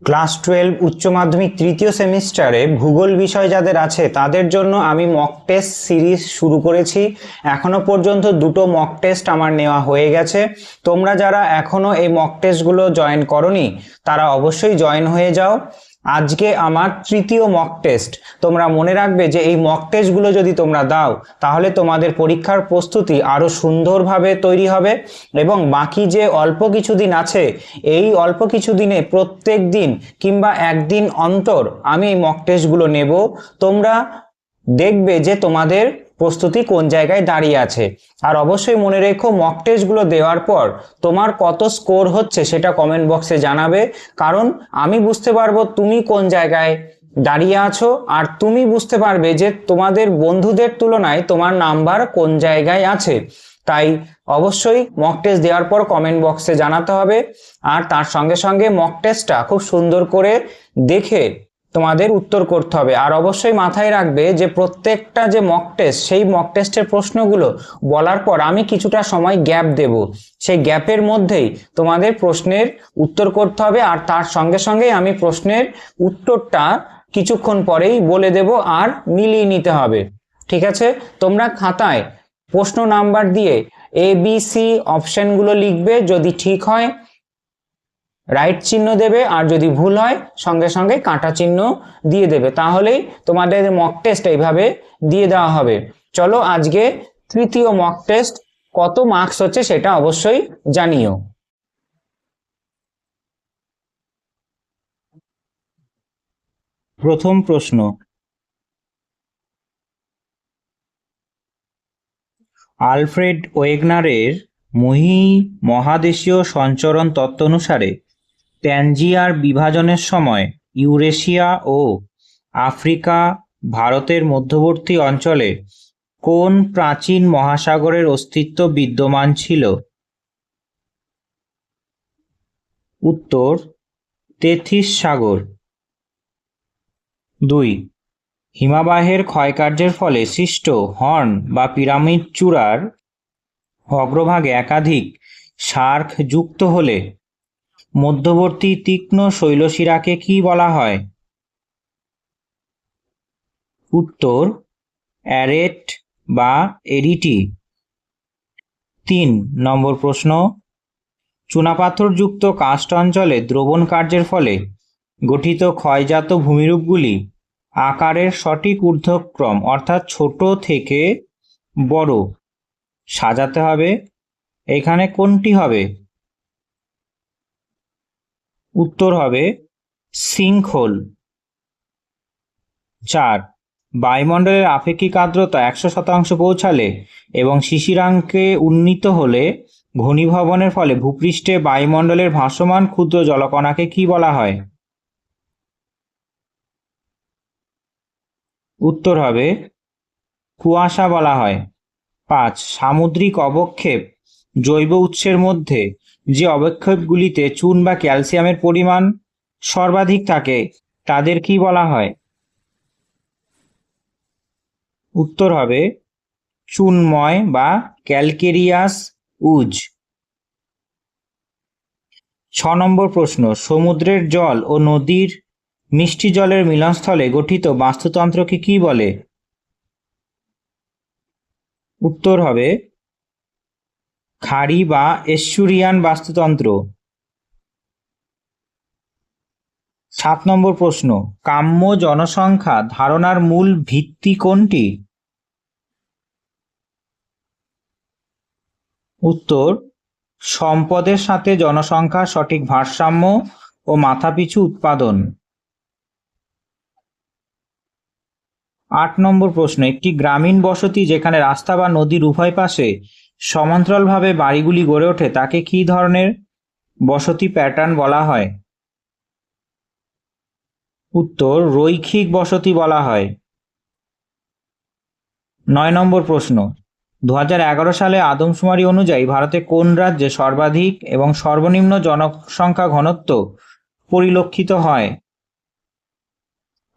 Class 12 উচ্চ মাধ্যমিক তৃতীয় সেমিস্টারে ভূগোল বিষয় যাদের আছে তাদের জন্য আমি মক টেস্ট সিরিজ শুরু করেছি। এখনো পর্যন্ত দুটো মক টেস্ট আমার নেওয়া হয়ে গেছে। তোমরা যারা এখনো এই মক টেস্টগুলো জয়েন করোনি তারা অবশ্যই জয়েন হয়ে যাও। আজকে আমার তৃতীয় মক টেস্ট। তোমরা মনে রাখবে যে এই মক টেস্টগুলো যদি তোমরা দাও তাহলে তোমাদের পরীক্ষার প্রস্তুতি আরো সুন্দরভাবে তৈরি হবে এবং বাকি যে অল্প কিছু দিন আছে এই অল্প কিছু দিনে প্রত্যেক দিন কিংবা একদিন অন্তর আমি এই মক টেস্টগুলো নেব। তোমরা দেখবে যে তোমাদের প্রস্তুতি কোন জায়গায় দাঁড়িয়ে আছে। আর অবশ্যই মনে রেখো মক টেস্টগুলো দেওয়ার পর তোমার কত স্কোর হচ্ছে সেটা কমেন্ট বক্সে জানাবে, কারণ আমি বুঝতে পারবো তুমি কোন জায়গায় দাঁড়িয়ে আছো আর তুমি বুঝতে পারবে যে তোমাদের বন্ধুদের তুলনায় তোমার নাম্বার কোন জায়গায় আছে। তাই অবশ্যই মক টেস্ট দেওয়ার পর কমেন্ট বক্সে জানাতে হবে। আর তার সঙ্গে সঙ্গে মক টেস্টটা খুব সুন্দর করে দেখে তোমাদের উত্তর করতে হবে। আর অবশ্যই মাথায় রাখবে যে প্রত্যেকটা যে মক টেস্ট সেই মক টেস্টের প্রশ্নগুলো বলার পর আমি কিছুটা সময় গ্যাপ দেব, সেই গ্যাপের মধ্যেই তোমাদের প্রশ্নের উত্তর করতে হবে। আর তার সঙ্গে সঙ্গে আমি প্রশ্নের উত্তরটা কিছুক্ষণ পরেই বলে দেব আর মিলিয়ে নিতে হবে। ঠিক আছে? তোমরা খাতায় প্রশ্ন নাম্বার দিয়ে ABC অপশনগুলো লিখবে, যদি ঠিক হয় রাইট চিহ্ন দেবে আর যদি ভুল হয় সঙ্গে সঙ্গে কাঁটা চিহ্ন দিয়ে দেবে, তাহলেই তোমাদের মক টেস্ট এইভাবে দিয়ে দেওয়া হবে। চলো আজকে তৃতীয় মক টেস্ট কত মার্কস হচ্ছে সেটা অবশ্যই জানিও। প্রথম প্রশ্ন, আলফ্রেড ওয়েগনারের মহাদেশীয় সঞ্চরণ তত্ত্ব অনুসারে ট্যাঞ্জিয়ার বিভাজনের সময় ইউরেশিয়া ও আফ্রিকা ভারতের মধ্যবর্তী অঞ্চলে কোন প্রাচীন মহাসাগরের অস্তিত্ব বিদ্যমান ছিল? উত্তর তেথিস সাগর। 2. হিমাবাহের ক্ষয়কার্যের ফলে সৃষ্ট হর্ন বা পিরামিড চূড়ার অগ্রভাগে একাধিক শার্ক যুক্ত হলে মধ্যবর্তী তীক্ষ্ণ শৈলশিরাকে কি বলা হয়? উত্তর অ্যারেট বা এরিটি। 3 নম্বর প্রশ্ন, চুনাপাথরযুক্ত কাস্ট অঞ্চলে দ্রবণ কার্যের ফলে গঠিত ক্ষয়জাত ভূমিরূপগুলি আকারের সঠিক ঊর্ধ্বক্রম অর্থাৎ ছোট থেকে বড় সাজাতে হবে, এখানে কোনটি হবে? উত্তর হবে সিঙ্কহোল। 4 বায়ুমণ্ডলের আপেক্ষিক আর্দ্রতা 100% পৌঁছালে এবং শিশিরাঙ্কে উন্নীত হলে ঘনীভবনের ফলে ভূপৃষ্ঠে বায়ুমণ্ডলের ভাসমান ক্ষুদ্র জলকণাকে কি বলা হয়? উত্তর হবে কুয়াশা বলা হয়। 5 সামুদ্রিক অবক্ষেপ জৈব উৎসের মধ্যে যে অবক্ষেপগুলিতে চুন বা ক্যালসিয়ামের পরিমাণ সর্বাধিক থাকে তাদের কি বলা হয়? উত্তর হবে চুনময় বা ক্যালকেরিয়াস উজ। 6 নম্বর প্রশ্ন, সমুদ্রের জল ও নদীর মিষ্টি জলের মিলনস্থলে গঠিত বাস্তুতন্ত্রকে কি বলে? উত্তর হবে খাড়ি বা এস্চুরিয়ান বাস্তুতন্ত্র। 7 নম্বর প্রশ্ন, কাম্য জনসংখ্যা ধারণার মূল ভিত্তি কোনটি? উত্তর সম্পদের সাথে জনসংখ্যার সঠিক ভারসাম্য ও মাথাপিছু উৎপাদন। 8 নম্বর প্রশ্ন, একটি গ্রামীণ বসতি যেখানে রাস্তা বা নদীর উভয় পাশে সমান্তরালভাবে বাড়িগুলি গড়ে ওঠে তাকে কি ধরনের বসতি প্যাটার্ন বলা হয়? উত্তর রৈখিক বসতি বলা হয়। 9 নম্বর প্রশ্ন, 2011 সালে আদমশুমারি অনুযায়ী ভারতে কোন রাজ্যে সর্বাধিক এবং সর্বনিম্ন জনসংখ্যা ঘনত্ব পরিলক্ষিত হয়?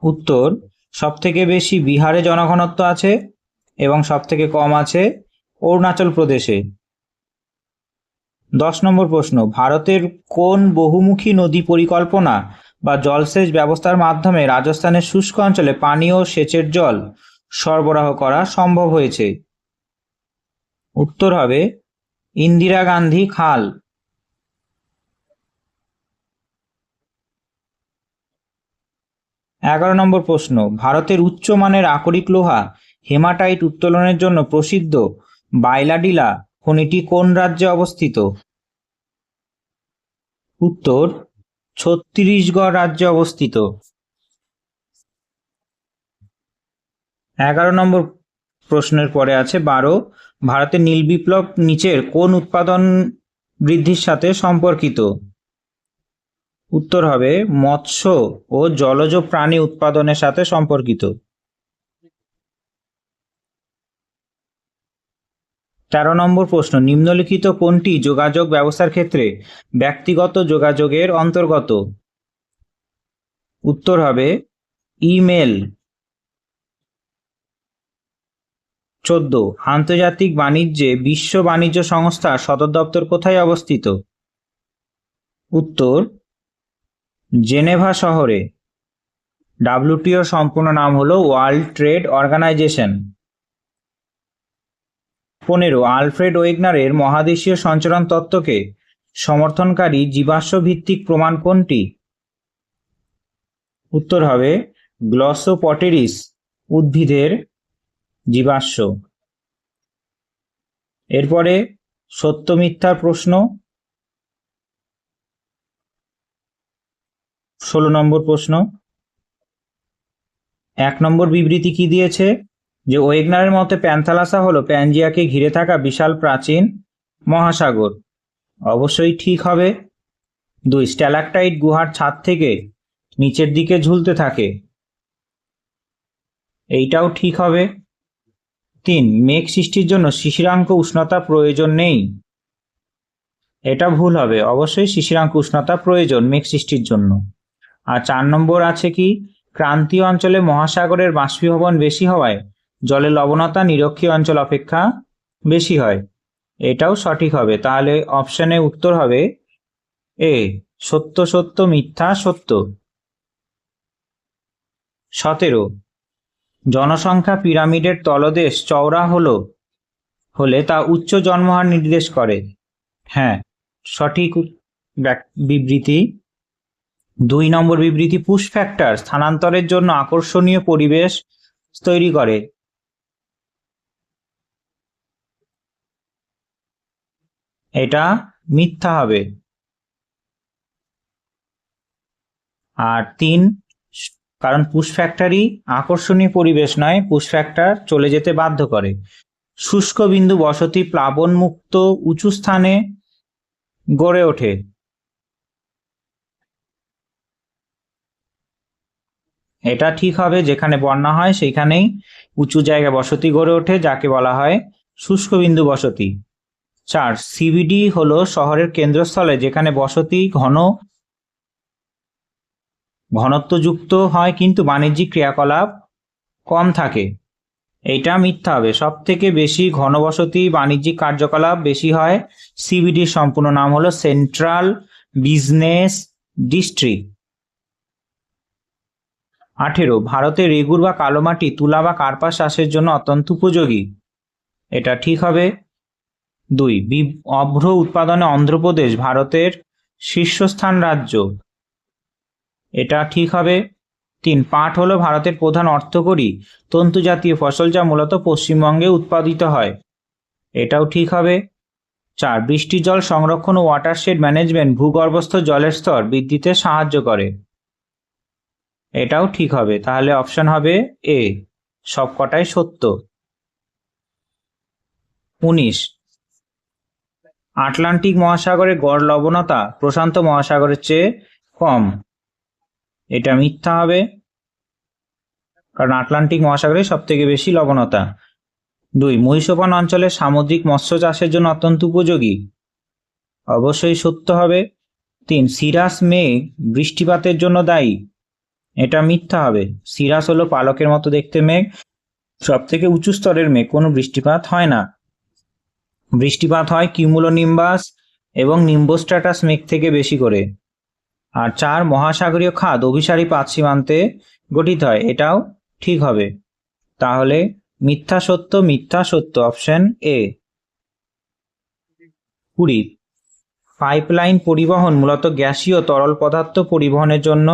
উত্তর সবথেকে বেশি বিহারে জনঘনত্ব আছে এবং সবথেকে কম আছে অরুণাচল প্রদেশে। 10 নম্বর প্রশ্ন, ভারতের কোন বহুমুখী নদী পরিকল্পনা বা জলসেচ ব্যবস্থার মাধ্যমে রাজস্থানের শুষ্ক অঞ্চলে পানীয় ও সেচের জল সরবরাহ করা সম্ভব হয়েছে? উত্তর হবে ইন্দিরা গান্ধী খাল। 11 নম্বর প্রশ্ন, ভারতের উচ্চমানের আকরিক লোহা হেমাটাইট উত্তোলনের জন্য প্রসিদ্ধ বাইলাডিলা খনিটি কোন রাজ্যে অবস্থিত? উত্তর ছত্তিশগড় রাজ্যে অবস্থিত। 11 নম্বর প্রশ্নের পরে আছে 12, ভারতের নীল বিপ্লব নিচের কোন উৎপাদন বৃদ্ধির সাথে সম্পর্কিত? উত্তর হবে মৎস্য ও জলজ প্রাণী উৎপাদনের সাথে সম্পর্কিত। 13 নম্বর প্রশ্ন, নিম্নলিখিত কোনটি যোগাযোগ ব্যবস্থার ক্ষেত্রে ব্যক্তিগত যোগাযোগের অন্তর্গত? উত্তর হবে ইমেল। 14, আন্তর্জাতিক বাণিজ্যে বিশ্ব বাণিজ্য সংস্থার সদর দপ্তর কোথায় অবস্থিত? উত্তর জেনেভা শহরে। WTO সম্পূর্ণ নাম হলো ওয়ার্ল্ড ট্রেড অর্গানাইজেশন। 15, আলফ্রেড ওয়েগনারের মহাদেশীয় সঞ্চরণ তত্ত্বকে সমর্থনকারী জীবাশ্ম ভিত্তিক প্রমাণ কোনটি? উত্তর হবে গ্লসোপটেরিস উদ্ভিদের জীবাশ্ম। এরপরে সত্য মিথ্যার প্রশ্ন। 16 নম্বর প্রশ্ন, 1 নম্বর বিবৃতি কি দিয়েছে? যে ওয়েগনারের মতে প্যান্থালাসা হলো প্যানজিয়াকে ঘিরে থাকা বিশাল প্রাচীন মহাসাগর। অবশ্যই ঠিক হবে। 2, স্ট্যালাকটাইট গুহার ছাদ থেকে নিচের দিকে ঝুলতে থাকে। এইটাও ঠিক হবে। 3, মেঘ সৃষ্টির জন্য শিশিরাঙ্ক উষ্ণতা প্রয়োজন নেই। এটা ভুল হবে, অবশ্যই শিশিরাঙ্ক উষ্ণতা প্রয়োজন মেঘ সৃষ্টির জন্য। আর 4 নম্বর আছে কি, ক্রান্তীয় অঞ্চলে মহাসাগরের বাষ্পীভবন বেশি হওয়ায় জলের লবণতা নিরক্ষীয় অঞ্চল অপেক্ষা বেশি হয়। এটাও সঠিক হবে, তাহলে অপশনে উত্তর হবে এ, সত্য সত্য মিথ্যা সত্য। 17, জনসংখ্যা পিরামিডের তলদেশ চওড়া হলে তা উচ্চ জন্মহার নির্দেশ করে। হ্যাঁ, সঠিক বিবৃতি। 2 নম্বর বিবৃতি, পুশ ফ্যাক্টর স্থানান্তরের জন্য আকর্ষণীয় পরিবেশ তৈরি করে। এটা মিথ্যা হবে। আর 3, কারণ পুশ ফ্যাক্টরই আকর্ষণীয় পরিবেশ নয়, পুশ ফ্যাক্টর চলে যেতে বাধ্য করে। শুষ্ক বিন্দু বসতি প্লাবন মুক্ত উঁচু স্থানে গড়ে ওঠে। এটা ঠিক হবে, যেখানে বন্যা হয় সেইখানেই উঁচু জায়গায় বসতি গড়ে ওঠে, যাকে বলা হয় শুষ্ক বিন্দু বসতি। 4, সিবিডি হলো শহরের কেন্দ্রস্থলে যেখানে বসতি ঘনত্বযুক্ত হয় কিন্তু বাণিজ্যিক ক্রিয়াকলাপ কম থাকে। এইটা মিথ্যা হবে, সব থেকে বেশি ঘনবসতি বাণিজ্যিক কার্যকলাপ বেশি হয়। সিবিডির সম্পূর্ণ নাম হলো সেন্ট্রাল বিজনেস ডিস্ট্রিক্ট। 18, ভারতের রেগুর বা কালোমাটি তুলা বা কার্পাস চাষের জন্য অত্যন্ত উপযোগী। এটা ঠিক হবে। 2, অভ্র উৎপাদনে অন্ধ্রপ্রদেশ ভারতের শীর্ষস্থান রাজ্য। এটা ঠিক হবে। 3, পাট হলো ভারতের প্রধান অর্থকরী তন্তু জাতীয় ফসল যা মূলত পশ্চিমবঙ্গে উৎপাদিত হয়। এটাও ঠিক হবে। 4, বৃষ্টির জল সংরক্ষণ ও ওয়াটারশেড ম্যানেজমেন্ট ভূগর্ভস্থ জলের স্তর বৃদ্ধিতে সাহায্য করে। এটাও ঠিক হবে, তাহলে অপশন হবে এ, সবকটাই সত্য। 19, আটলান্টিক মহাসাগরের গড় লবণতা প্রশান্ত মহাসাগরের চেয়ে কম। এটা মিথ্যা হবে, কারণ আটলান্টিক মহাসাগরে সব থেকে বেশি লবণতা। 2, মহীসোপান অঞ্চলে সামুদ্রিক মৎস্য চাষের জন্য অত্যন্ত উপযোগী। অবশ্যই সত্য হবে। 3, সিরাস মেঘ বৃষ্টিপাতের জন্য দায়ী। এটা মিথ্যা হবে, সিরাস হলো পালকের মতো দেখতে মেঘ, সব থেকে উঁচু স্তরের মেঘ, কোনো বৃষ্টিপাত হয় না। বৃষ্টিপাত হয় কিউমুলোনিম্বাস এবং নিম্বোস্ট্র্যাটাস মেঘ থেকে বেশি করে। আর 4 মহাসাগরীয় খাত অভিসারী পাত সীমান্তে গঠিত হয়, এটাও ঠিক হবে। তাহলে মিথ্যা সত্য অপশন এ। 20 পাইপলাইন পরিবহন মূলত গ্যাসীয় তরল পদার্থ পরিবহনের জন্য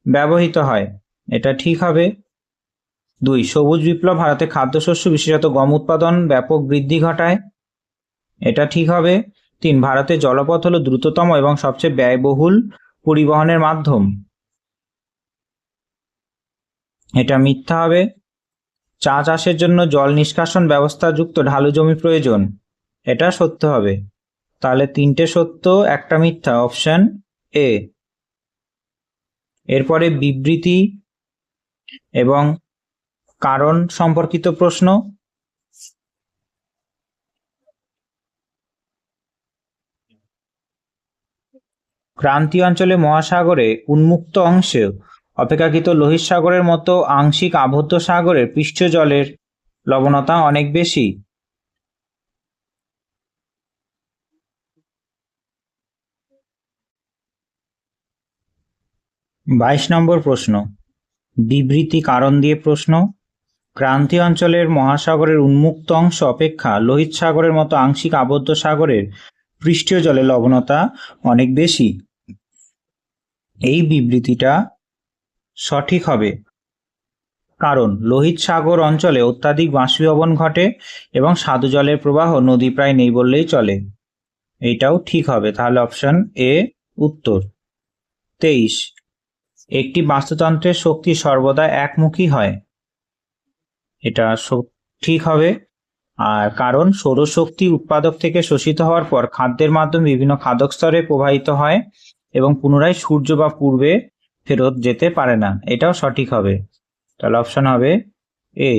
ব্যবহৃত হয়, এটা ঠিক হবে। 2 সবুজ বিপ্লব ভারতে খাদ্যশস্য বিশেষত গম উৎপাদন ব্যাপক বৃদ্ধি ঘটায়, এটা ঠিক হবে। 3 ভারতের জলপথ হলো দ্রুততম এবং সবচেয়ে ব্যয়বহুল পরিবহনের মাধ্যম, এটা মিথ্যা হবে। চা চাষের জন্য জল নিষ্কাশন ব্যবস্থা যুক্ত ঢালু জমি প্রয়োজন, এটা সত্য হবে। তাহলে 3টে সত্য, একটা মিথ্যা, অপশন এ। এরপরে বিবৃতি এবং কারণ সম্পর্কিত প্রশ্ন। ক্রান্তীয় অঞ্চলে মহাসাগরে উন্মুক্ত অংশে অপেক্ষাকৃত লোহিত সাগরের মতো আংশিক আবদ্ধ সাগরের পৃষ্ঠীয় জলের লবণতা অনেক বেশি। বাইশ নম্বর প্রশ্ন, বিবৃতি কারণ দিয়ে প্রশ্ন। ক্রান্তীয় অঞ্চলের মহাসাগরের উন্মুক্ত অংশ অপেক্ষা লোহিত সাগরের মতো আংশিক আবদ্ধ সাগরের পৃষ্ঠীয় জলে লবণতা অনেক বেশি, এই বিবৃতিটা সঠিক হবে। কারণ লোহিত সাগর অঞ্চলে অত্যাধিক বাষ্পীভবন ঘটে এবং স্বাদু জলের প্রবাহ নদী প্রায় নেই বললেই চলে, এইটাও ঠিক হবে। তাহলে অপশন এ উত্তর। 23 একটি বাস্তুতন্ত্রের শক্তি সর্বদা একমুখী হয়, এটা ঠিক হবে। আর কারণ সৌরশক্তি উৎপাদক থেকে শোষিত হওয়ার পর খাদ্যের মাধ্যমে বিভিন্ন খাদক স্তরে প্রবাহিত হয় এবং পুনরায় সূর্য বা পূর্বে ফেরত যেতে পারে না, এটাও সঠিক হবে। তাহলে অপশন হবে এ।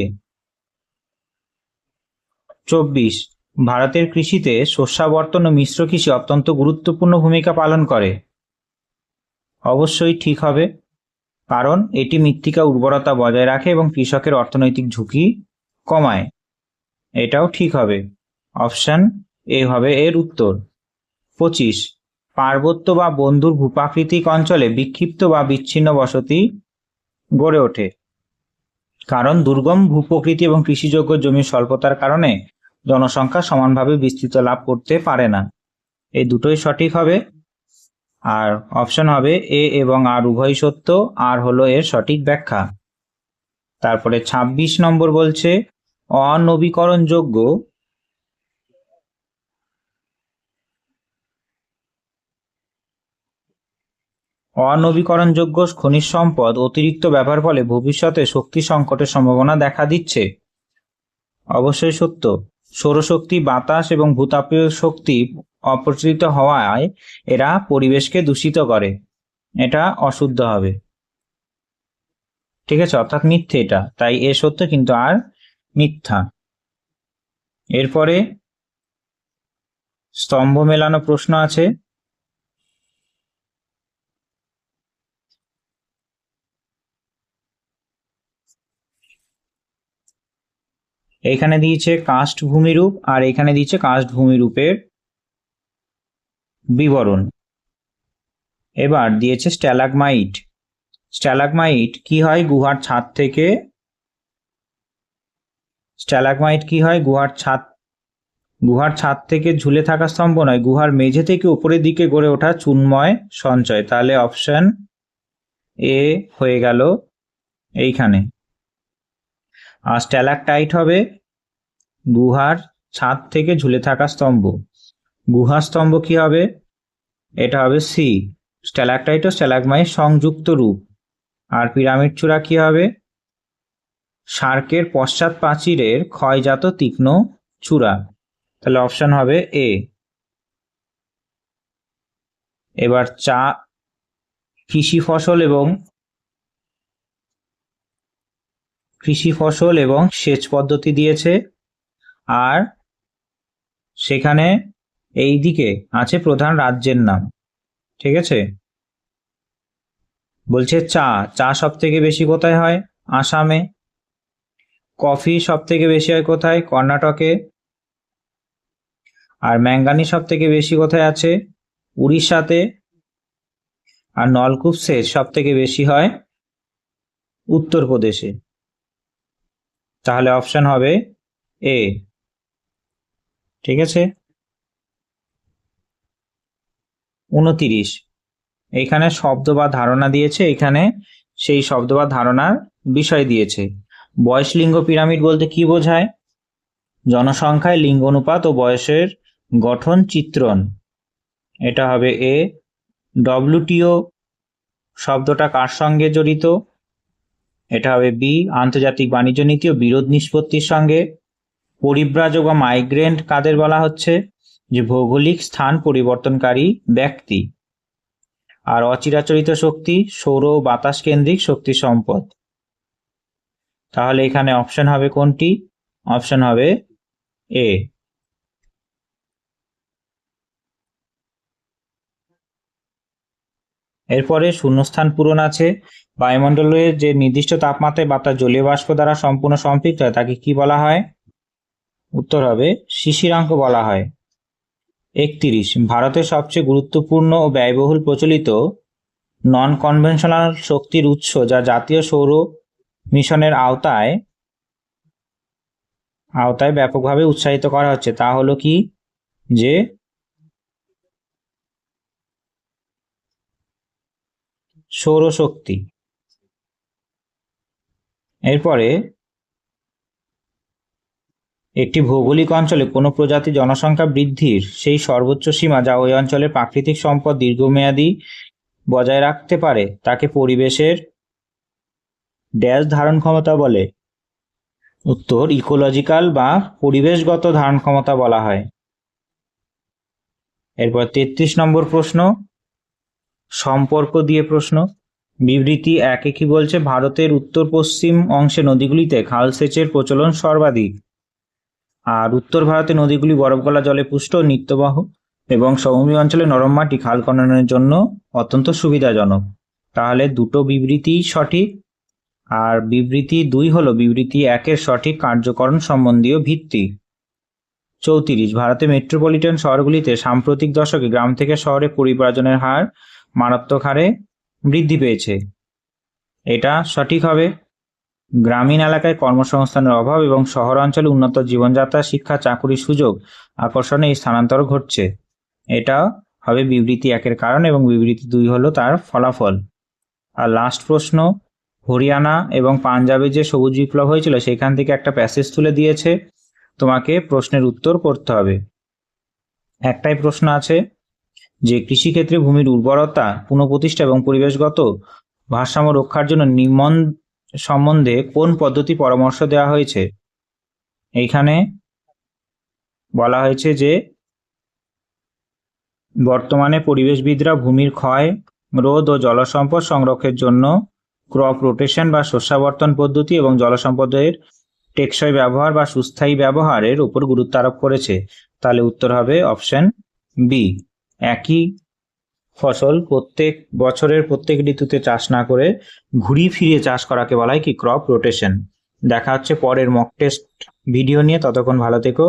24 ভারতের কৃষিতে শস্যাবর্তন ও মিশ্র কৃষি অত্যন্ত গুরুত্বপূর্ণ ভূমিকা পালন করে, অবশ্যই ঠিক হবে। কারণ এটি মৃত্তিকা উর্বরতা বজায় রাখে এবং কৃষকের অর্থনৈতিক ঝুঁকি কমায়, এটাও ঠিক হবে। অপশন এ হবে এর উত্তর। 25 পার্বত্য বা বন্ধুর ভূপ্রাকৃতিক অঞ্চলে বিক্ষিপ্ত বা বিচ্ছিন্ন বসতি গড়ে ওঠে, কারণ দুর্গম ভূপ্রকৃতি এবং কৃষিযোগ্য জমির স্বল্পতার কারণে জনসংখ্যা সমানভাবে বিস্তৃত লাভ করতে পারে না, এই দুটোই সঠিক হবে। আর অপশন হবে এ এবং আর উভয় সত্য, আর হলো এর সঠিক ব্যাখ্যা। তারপরে 26 নম্বর বলছে অনবীকরণযোগ্য খনিজ সম্পদ অতিরিক্ত ব্যবহার ফলে ভবিষ্যতে শক্তি সংকটের সম্ভাবনা দেখা দিচ্ছে, অবশ্যই সত্য। সৌরশক্তি, বাতাস এবং ভূতাপীয় শক্তি অপ্রচলিত হওয়ায় এরা পরিবেশকে দূষিত করে, এটা অশুদ্ধ হবে, ঠিক আছে, অর্থাৎ মিথ্যে এটা, তাই এ সত্য কিন্তু আর মিথ্যা। এরপরে স্তম্ভ মেলানো প্রশ্ন আছে। এইখানে দিয়েছে কাস্ট ভূমিরূপ আর এখানে দিয়েছে কাস্ট ভূমিরূপের বিবরণ। এবার দিয়েছে স্ট্যালাগমাইট। স্ট্যালাগমাইট কি হয় গুহার ছাদ থেকে, স্ট্যালাগমাইট কি হয় গুহার ছাদ থেকে ঝুলে থাকা স্তম্ভ নয়, গুহার মেঝে থেকে উপরের দিকে গড়ে ওঠা চুনময় সঞ্চয়। তাহলে অপশন এ হয়ে গেল এইখানে। আর স্ট্যালাকটাইট হবে গুহার ছাদ থেকে ঝুলে থাকা স্তম্ভ। গুহা স্তম্ভ কি হবে, এটা হবে সি। স্ট্যালাকটাইট ও স্ট্যালাগমাইট সংযুক্ত রূপ। আর পিরামিড চূড়া কি হবে, সার্কের পশ্চাৎ প্রাচীরের ক্ষয়জাত তীক্ষ্ণ চূড়া। তাহলে অপশন হবে এ। এবার কৃষি ফসল এবং সেচ পদ্ধতি দিয়েছে, আর সেখানে এই দিকে আছে প্রধান রাজ্যের নাম, ঠিক আছে। বলছে চা সব থেকে বেশি কোথায় হয়, আসামে। কফি সব থেকে বেশি হয় কোথায়, কর্ণাটকে। আর ম্যাঙ্গানিজ সব থেকে বেশি কোথায় আছে, উড়িষ্যাতে। আর নলকূপ সেচ সব থেকে বেশি হয় উত্তরপ্রদেশে। তাহলে অপশন হবে এ। ঠিক আছে। 29, এখানে শব্দ বা ধারণা দিয়েছে, এখানে সেই শব্দ বা ধারণার বিষয় দিয়েছে। বয়স লিঙ্গ পিরামিড বলতে কি বোঝায়? জনসংখ্যায় লিঙ্গ অনুপাত ও বয়সের গঠন চিত্রণ। এটা হবে এ। ডব্লিউটিও শব্দটা কার সঙ্গে জড়িত? এটা হবে বি। আন্তর্জাতিক বাণিজ্য নীতি ও বিরোধ নিষ্পত্তির সঙ্গে। পরিব্রাজক বা মাইগ্রেন্ট কাদের বলা হচ্ছে? যে ভৌগোলিক স্থান পরিবর্তনকারী ব্যক্তি। আর অচিরাচরিত শক্তি সৌর ও বাতাস কেন্দ্রিক শক্তি সম্পদ। তাহলে এখানে অপশন হবে কোনটি? অপশন হবে এ। এরপরে শূন্যস্থান পূরণ আছে। বায়ুমণ্ডলের যে নির্দিষ্ট তাপমাত্রায় বাতাস জলীয় বাষ্প দ্বারা সম্পূর্ণ সম্পৃক্ত হয় তাকে কি বলা হয়? উত্তর হবে শিশিরাঙ্ক বলা হয়। 31, ভারতের সবচেয়ে গুরুত্বপূর্ণ ও ব্যয়বহুল প্রচলিত নন কনভেনশনাল শক্তির উৎস যা জাতীয় সৌর মিশনের আওতায় ব্যাপকভাবে উৎসাহিত করা হচ্ছে তা হলো কি? যে সৌরশক্তি। এরপরে একটি ভৌগোলিক অঞ্চলে কোনো প্রজাতির জনসংখ্যা বৃদ্ধির সেই সর্বোচ্চ সীমা যা ওই অঞ্চলের প্রাকৃতিক সম্পদ দীর্ঘমেয়াদী বজায় রাখতে পারে তাকে পরিবেশের ড্যাশ ধারণ ক্ষমতা বলে। উত্তর ইকোলজিক্যাল বা পরিবেশগত ধারণ ক্ষমতা বলা হয়। এরপর 33 নম্বর প্রশ্ন, সম্পর্ক দিয়ে প্রশ্ন। বিবৃতি 1-এ কি বলছে? ভারতের উত্তর পশ্চিম অংশে নদীগুলিতে খাল সেচের প্রচলন সর্বাধিক। আর উত্তর ভারতে নদীগুলি বরফ গলা জলে পুষ্ট ও নিত্যবাহ এবং সমভূমি অঞ্চলে নরম মাটি খাল খননের জন্য অত্যন্ত সুবিধাজনক। তাহলে দুটো বিবৃতি সঠিক। আর বিবৃতি 2 হলো বিবৃতি 1-এর সঠিক কার্যকরণ সম্বন্ধীয় ভিত্তি। 34, ভারতে মেট্রোপলিটন শহরগুলিতে সাম্প্রতিক দশকে গ্রাম থেকে শহরে পরিব্রাজনের হার মারাত্মক হারে বৃদ্ধি পেয়েছে। এটা সঠিক হবে। গ্রামীণ এলাকায় কর্মসংস্থানের অভাব এবং শহর অঞ্চলে উন্নত জীবনযাত্রা, শিক্ষা, চাকুরির সুযোগ আকর্ষণে এই স্থানান্তর ঘটছে। এটা হবে বিবৃতি 1-এর কারণ এবং বিবৃতি 2 হলো তার ফলাফল। আর লাস্ট প্রশ্ন, হরিয়ানা এবং পাঞ্জাবে যে সবুজ বিপ্লব হয়েছিল সেখান থেকে একটা প্যাসেজ তুলে দিয়েছে, তোমাকে প্রশ্নের উত্তর করতে হবে। একটাই প্রশ্ন আছে যে কৃষিক্ষেত্রে ভূমির উর্বরতা পুনঃপ্রতিষ্ঠা এবং পরিবেশগত ভারসাম্য রক্ষার জন্য নিম্ন সম্বন্ধে কোন পদ্ধতি পরামর্শ দেওয়া হয়েছে? এইখানে বলা হয়েছে যে বর্তমানে পরিবেশবিদরা ভূমির ক্ষয় রোধ ও জলসম্পদ সংরক্ষণের জন্য ক্রপ রোটেশন বা শস্যাবর্তন পদ্ধতি এবং জলসম্পদের টেকসই ব্যবহার বা সুস্থায়ী ব্যবহারের উপর গুরুত্ব আরোপ করেছে। তাহলে উত্তর হবে অপশন বি। একই ফসল প্রত্যেক বছরের প্রত্যেক ঋতুতে চাষ না করে ঘুরিয়ে ফিরিয়ে চাষ করাকে বলা হয় কি? Crop rotation. দেখা হচ্ছে পরের মক টেস্ট ভিডিও নিয়ে। ততক্ষণ ভালো থেকো।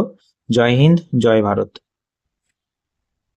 জয় হিন্দ, জয় ভারত।